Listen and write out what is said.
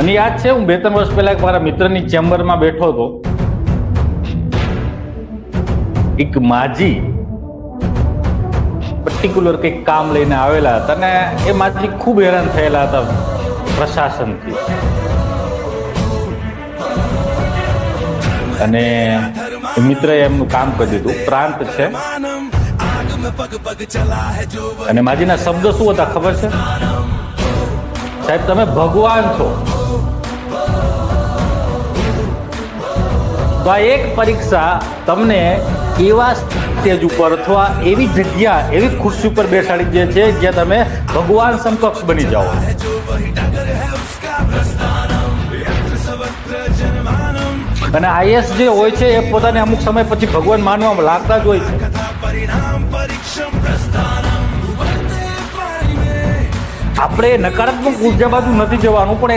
મને યાદ છે, હું 2-3 વર્ષ પહેલા મારા મિત્રની ચેમ્બરમાં બેઠો હતો. એક માજી પર્ટિક્યુલર કંઈક કામ લઈને આવેલા હતા અને એ માજી ખૂબ હેરાન થયેલા હતા પ્રશાસનથી. અને મિત્રએ એમનું કામ કરી દીધું. પ્રાંત છે અને માજીના શબ્દ શું હતા ખબર છે? સાહેબ, તમે ભગવાન છો. તો આ એક પરીક્ષા તમને એવા સ્ટેજ ઉપર અથવા એવી જગ્યા, એવી ખુરશી ઉપર બેસાડી દે છે જ્યાં તમે ભગવાન સમકક્ષ બની જાઓ. અને આઈએસ જે હોય છે એ પોતાને અમુક સમય પછી ભગવાન માનવામાં લાગતા જ હોય છે. આપણે નકારાત્મક ઉર્જા બાજુ નથી જવાનું, પણ